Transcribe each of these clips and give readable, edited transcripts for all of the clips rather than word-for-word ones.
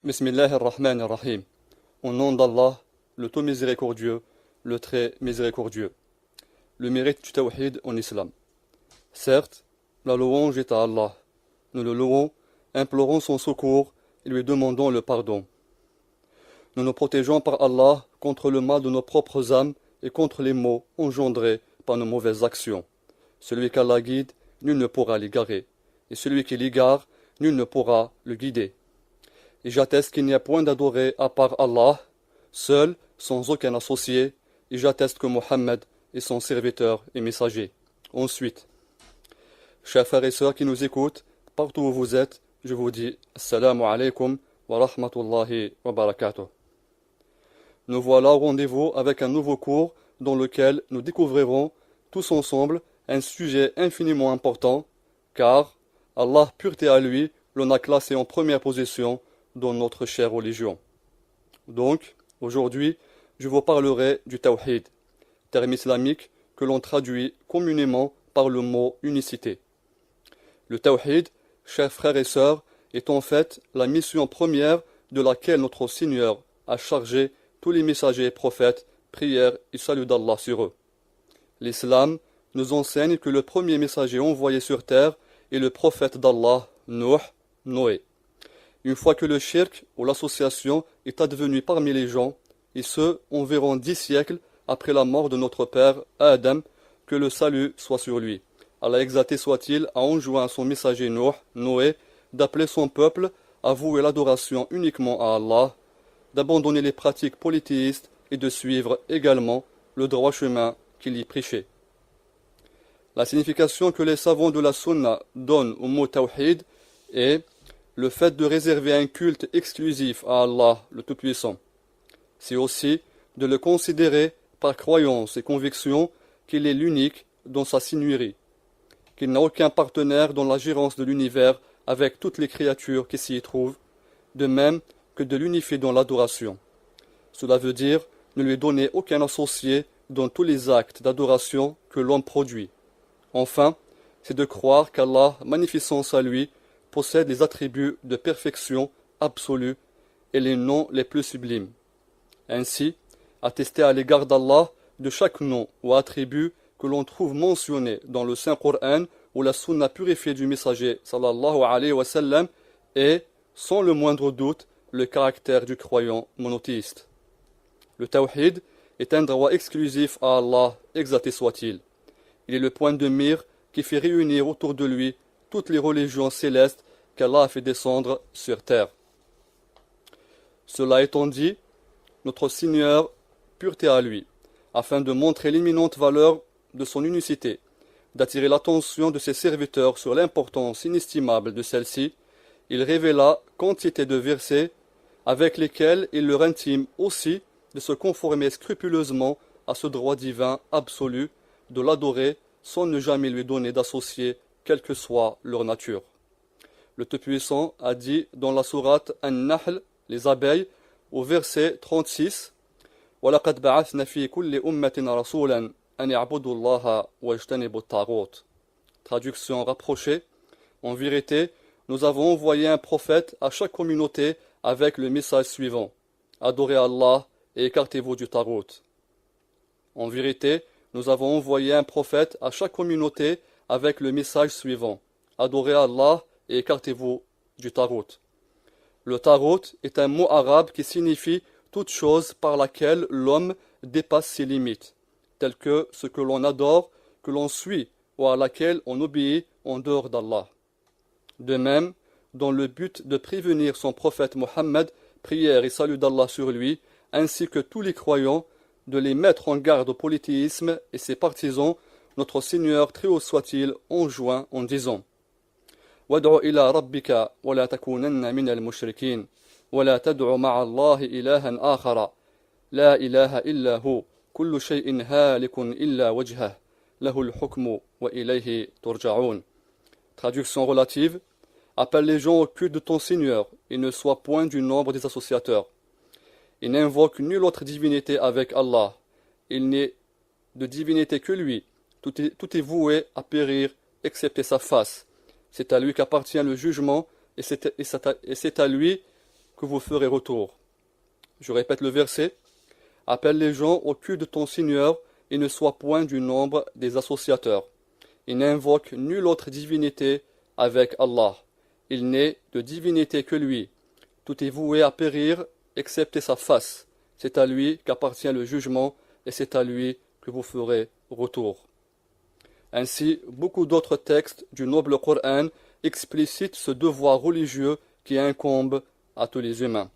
Bismillah ar-Rahman ar-Rahim. Au nom d'Allah, le tout miséricordieux, le très miséricordieux. Le mérite du tawhid en islam. Certes, la louange est à Allah. Nous le louons, implorons son secours et lui demandons le pardon. Nous nous protégeons par Allah contre le mal de nos propres âmes et contre les maux engendrés par nos mauvaises actions. Celui qu'Allah guide, nul ne pourra l'égarer. Et celui qui l'égare, nul ne pourra le guider. Et j'atteste qu'il n'y a point d'adoré à part Allah, seul, sans aucun associé, et j'atteste que Mohammed est son serviteur et messager. Ensuite, chers frères et sœurs qui nous écoutent, partout où vous êtes, je vous dis Assalamu alaikum wa rahmatullahi wa barakatuh. Nous voilà au rendez-vous avec un nouveau cours dans lequel nous découvrirons tous ensemble un sujet infiniment important, car Allah, pureté à lui, l'on a classé en première position dans notre chère religion. Donc, aujourd'hui, je vous parlerai du tawhid, terme islamique que l'on traduit communément par le mot unicité. Le tawhid, chers frères et sœurs, est en fait la mission première de laquelle notre Seigneur a chargé tous les messagers et prophètes, prières et salut d'Allah sur eux. L'islam nous enseigne que le premier messager envoyé sur terre est le prophète d'Allah, Noé. Une fois que le shirk ou l'association est advenu parmi les gens, et ce, environ 10 siècles après la mort de notre père Adam, que le salut soit sur lui. Allah exalté soit-il a enjoint à son messager Noé, d'appeler son peuple à vouer l'adoration uniquement à Allah, d'abandonner les pratiques polythéistes et de suivre également le droit chemin qu'il y prêchait. La signification que les savants de la Sunna donnent au mot tawhid est le fait de réserver un culte exclusif à Allah, le Tout-Puissant. C'est aussi de le considérer par croyance et conviction qu'il est l'unique dans sa seigneurie, qu'il n'a aucun partenaire dans la gérance de l'univers avec toutes les créatures qui s'y trouvent, de même que de l'unifier dans l'adoration. Cela veut dire ne lui donner aucun associé dans tous les actes d'adoration que l'homme produit. Enfin, c'est de croire qu'Allah, magnificence à lui, possède les attributs de perfection absolue et les noms les plus sublimes. Ainsi, attester à l'égard d'Allah de chaque nom ou attribut que l'on trouve mentionné dans le Saint-Coran ou la Sunna purifiée du messager sallallahu alayhi wa sallam est, sans le moindre doute, le caractère du croyant monothéiste. Le tawhid est un droit exclusif à Allah, exalté soit-il. Il est le point de mire qui fait réunir autour de lui toutes les religions célestes qu'Allah a fait descendre sur terre. Cela étant dit, notre Seigneur, pureté à lui, afin de montrer l'imminente valeur de son unicité, d'attirer l'attention de ses serviteurs sur l'importance inestimable de celle-ci, il révéla quantité de versets avec lesquels il leur intime aussi de se conformer scrupuleusement à ce droit divin absolu, de l'adorer sans ne jamais lui donner d'associé, quelle que soit leur nature. Le Tout-Puissant a dit dans la sourate An-Nahl, les abeilles, au verset 36, وَلَقَدْ بَعَثْنَا فِي كُلِّ أُمَّةٍ رَسُولًا أَنِ اعْبُدُوا اللَّهَ وَاجْتَنِبُوا الطَّاغُوتَ. Traduction rapprochée. En vérité, nous avons envoyé un prophète à chaque communauté avec le message suivant. Adorez Allah et écartez-vous du tarout. En vérité, nous avons envoyé un prophète à chaque communauté avec le message suivant. Adorez Allah et écartez-vous du tarout. Le tarout est un mot arabe qui signifie toute chose par laquelle l'homme dépasse ses limites, telles que ce que l'on adore, que l'on suit ou à laquelle on obéit en dehors d'Allah. De même, dans le but de prévenir son prophète Mohammed, prière et salut d'Allah sur lui, ainsi que tous les croyants, de les mettre en garde au polythéisme et ses partisans, notre Seigneur, très haut soit-il, enjoint en disant وَادْعُ إِلَى رَبِّكَ وَلَا تَكُونَنَّ مِنَ الْمُشْرِكِينَ وَلَا تَدْعُ مَعَ اللَّهِ إِلَهًا آخَرَ لَا إِلَهَ إِلَّا هُوَ كُلُّ شَيْءٍ هَالِكٌ إِلَّا وَجْهَهُ لَهُ الْحُكْمُ وَإِلَيْهِ تُرْجَعُونَ. Traduction relative. Appelle les gens au culte de ton Seigneur et ne sois point du nombre des associateurs. Et n'invoque nulle autre divinité avec Allah. Il n'est de divinité que lui. Tout est voué à périr, excepté sa face. C'est à lui qu'appartient le jugement, et c'est à lui que vous ferez retour. Je répète le verset. Appelle les gens au culte de ton Seigneur et ne sois point du nombre des associateurs. Il n'invoque nulle autre divinité avec Allah. Il n'est de divinité que lui. Tout est voué à périr, excepté sa face. C'est à lui qu'appartient le jugement et c'est à lui que vous ferez retour. Ainsi, beaucoup d'autres textes du noble Coran explicitent ce devoir religieux qui incombe à tous les humains.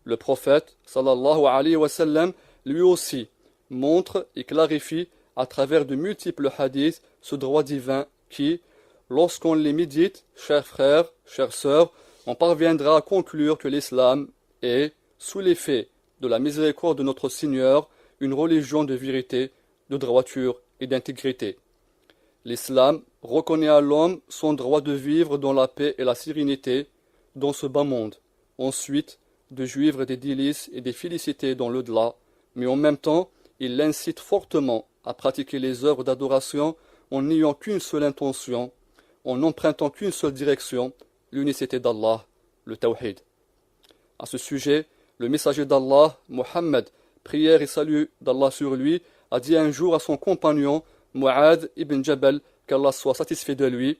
Le prophète, sallallahu alayhi wa sallam, lui aussi, montre et clarifie à travers de multiples hadiths ce droit divin qui, lorsqu'on les médite, chers frères, chères sœurs, on parviendra à conclure que l'islam est, sous l'effet de la miséricorde de notre Seigneur, une religion de vérité, de droiture et d'intégrité. L'islam reconnaît à l'homme son droit de vivre dans la paix et la sérénité dans ce bas monde, ensuite de jouir des délices et des félicités dans l'au-delà, mais en même temps, il l'incite fortement à pratiquer les œuvres d'adoration en n'ayant qu'une seule intention, en n'empruntant qu'une seule direction, l'unicité d'Allah, le tawhid. À ce sujet, le messager d'Allah, Mohammed, prière et salut d'Allah sur lui, a dit un jour à son compagnon, Mu'adh ibn Jabal, qu'Allah soit satisfait de lui,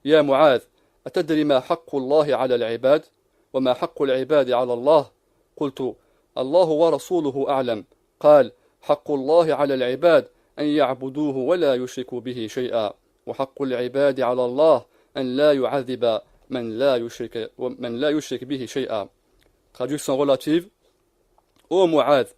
Ya Mu'adh, atadri ma haqqu Allahi ala al-ibad, wa ma haqqu al-ibadi ala Allah? Qultu, Allahu wa rasuluhu a'lam. قال حق الله على العباد أن يعبدوه ولا يشركوا به شيئا وحق العباد على الله أن لا يعذب من لا يشرك به شيئا. Traduction relative. Ô Mu'adh,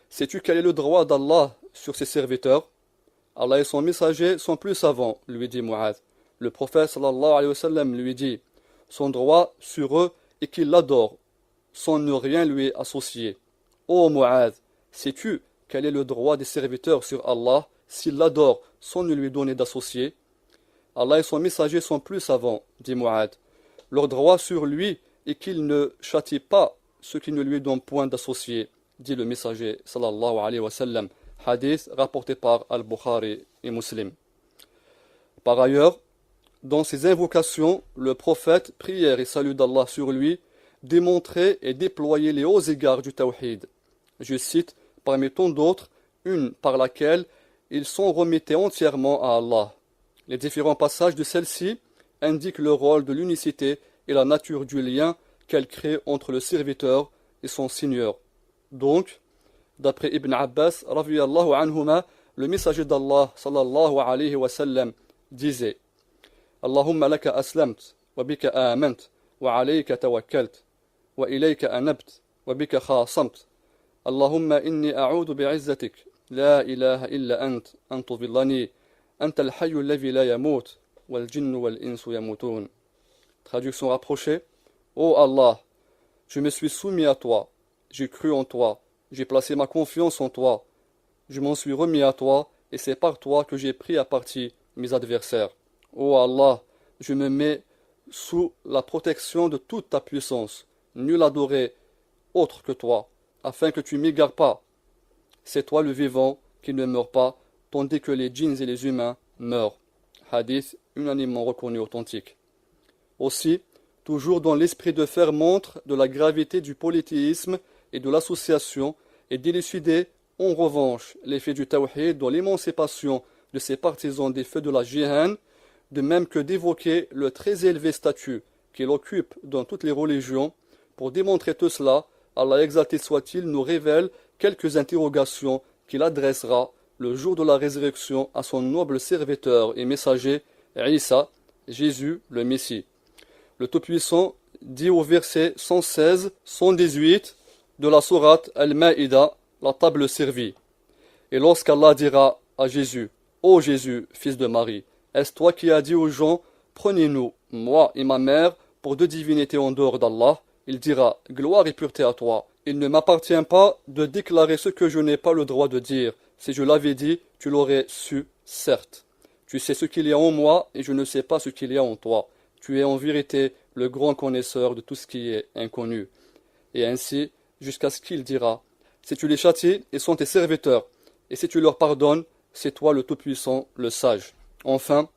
sais-tu quel est le droit d'Allah sur ses serviteurs? Allah et son messager sont plus savants, lui dit Mu'adh. Le prophète sallallahu alayhi wa sallam lui dit, son droit sur eux est qu'ils l'adorent, sans ne rien lui associer. Ô Mu'adh, sais-tu quel est le droit des serviteurs sur Allah s'ils l'adorent sans ne lui donner d'associé? Allah et son messager sont plus savants, dit Mu'adh. Leur droit sur lui est qu'il ne châtie pas ceux qui ne lui donnent point d'associé, dit le messager sallallahu alayhi wa sallam. Hadith rapporté par Al-Bukhari et Muslim. Par ailleurs, dans ses invocations, le prophète, prière et salut d'Allah sur lui, démontrait et déployait les hauts égards du tawhid. Je cite, parmi tant d'autres, une par laquelle ils s'en remettaient entièrement à Allah. Les différents passages de celle-ci indiquent le rôle de l'unicité et la nature du lien qu'elle crée entre le serviteur et son Seigneur. Donc, d'après Ibn Abbas, radiyallahu anhuma, le messager d'Allah, sallallahu alayhi wa sallam, disait Allahumma laka aslamt, wa bika amant, wa alayka tawakkalt, wa ilayka anabt, wa bika khasamt. Allahumma inni a'udhu bi'izzatik, la ilaha illa an tudillani, anta al-hayyu alladhi la yamut, wal jinnu wal insu yamutun. Traduction rapprochée. Ô Allah, je me suis soumis à toi, j'ai cru en toi, j'ai placé ma confiance en toi, je m'en suis remis à toi, et c'est par toi que j'ai pris à partie mes adversaires. Ô Allah, je me mets sous la protection de toute ta puissance, nul adoré autre que toi, afin que tu m'égares pas. C'est toi le vivant qui ne meurt pas, tandis que les djinns et les humains meurent. Hadith unanimement reconnu authentique. Aussi, toujours dans l'esprit de faire montre de la gravité du polythéisme et de l'association, et d'élucider en revanche l'effet du tawhid dans l'émancipation de ses partisans des feux de la jihad, de même que d'évoquer le très élevé statut qu'il occupe dans toutes les religions. Pour démontrer tout cela, Allah exalté soit-il nous révèle quelques interrogations qu'il adressera le jour de la résurrection à son noble serviteur et messager, Isa, Jésus le Messie. Le Tout-Puissant dit au verset 116-118 de la sourate Al-Ma'ida, la table servie. Et lorsqu'Allah dira à Jésus, ô Jésus, fils de Marie, est-ce toi qui as dit aux gens, prenez-nous, moi et ma mère, pour deux divinités en dehors d'Allah? Il dira, gloire et pureté à toi. Il ne m'appartient pas de déclarer ce que je n'ai pas le droit de dire. Si je l'avais dit, tu l'aurais su, certes. Tu sais ce qu'il y a en moi, et je ne sais pas ce qu'il y a en toi. Tu es en vérité le grand connaisseur de tout ce qui est inconnu. Et ainsi, jusqu'à ce qu'il dira, si tu les châties, ils sont tes serviteurs, et si tu leur pardonnes, c'est toi le Tout-Puissant, le Sage. Enfin,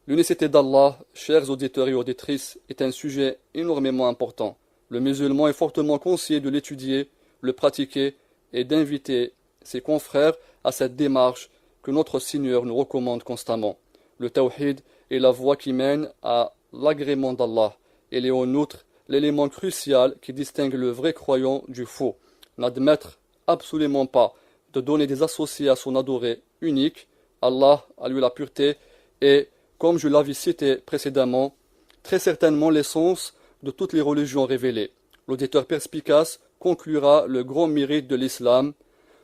l'unicité d'Allah, chers auditeurs et auditrices, est un sujet énormément important. Le musulman est fortement conseillé de l'étudier, le pratiquer et d'inviter ses confrères à cette démarche que notre Seigneur nous recommande constamment. Le tawhid est la voie qui mène à l'agrément d'Allah. Il est en outre l'élément crucial qui distingue le vrai croyant du faux. N'admettre absolument pas de donner des associés à son adoré unique, Allah, à lui la pureté, est, comme je l'avais cité précédemment, très certainement l'essence de toutes les religions révélées. L'auditeur perspicace conclura le grand mérite de l'islam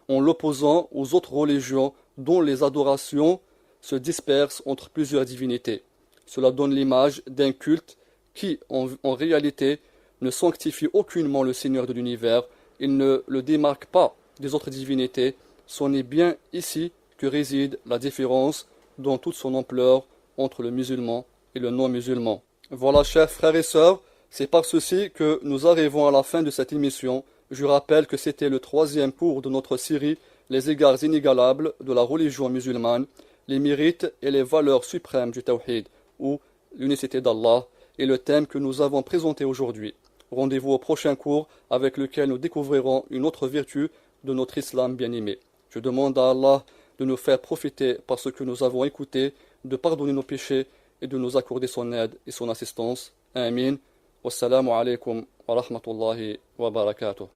en l'opposant aux autres religions dont les adorations se dispersent entre plusieurs divinités. Cela donne l'image d'un culte qui, en réalité, ne sanctifie aucunement le Seigneur de l'univers, il ne le démarque pas des autres divinités. C'en est bien ici que réside la différence dans toute son ampleur entre le musulman et le non-musulman. Voilà, chers frères et sœurs, c'est par ceci que nous arrivons à la fin de cette émission. Je rappelle que c'était le 3e cours de notre série Les égards inégalables de la religion musulmane, les mérites et les valeurs suprêmes du tawhid, ou l'unicité d'Allah, et le thème que nous avons présenté aujourd'hui. Rendez-vous au prochain cours avec lequel nous découvrirons une autre vertu de notre islam bien-aimé. Je demande à Allah de nous faire profiter par ce que nous avons écouté, de pardonner nos péchés et de nous accorder son aide et son assistance. Amin. Wassalamu alaikum wa rahmatullahi wa barakatuh.